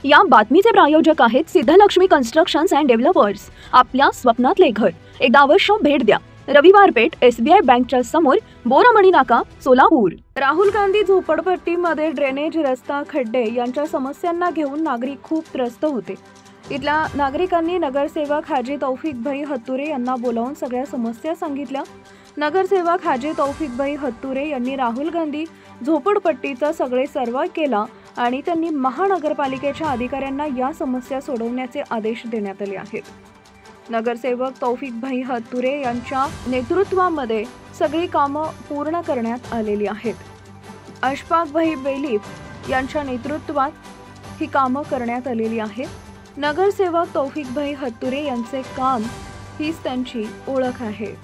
या बातमीचे प्रायोजक आहेत सिद्धलक्ष्मी कन्स्ट्रक्शन्स अँड डेव्हलपर्स। आपल्या स्वप्नातले घर एकदा अवश्य भेट द्या। रविवार पेठ SBI बँकच्या समोर, बोरामणी नाका, सोलापूर। राहुल गांधी झोपडपट्टीमध्ये ड्रेनेज, रस्ता, खड्डे यांच्या समस्यांना घेऊन नागरिक खूप त्रस्त होते। इथल्या नागरिकांनी नगरसेवक हाजी तौफिक भाई हत्तुरे यांना बोलावून सगळ्या समस्या सांगितल्या। नगरसेवक हाजी तौफिक भाई हत्तुरे यांनी राहुल गांधी झोपडपट्टीचा सगळे सर्वे केला आणि त्यांनी महानगरपालिकेच्या अधिकाऱ्यांना या समस्या सोडवण्याचे आदेश देण्यात आले आहेत। नगरसेवक तौफिक भाई हत्तुरे यांच्या नेतृत्वामध्ये सगळी कामं पूर्ण करण्यात आलेली आहेत। अशफाक भाई बेलीफ यांच्या नेतृत्वात ही कामं करण्यात आलेली आहेत। नगरसेवक तौफिक भाई हत्तुरे यांचे काम हीच त्यांची ओळख आहे।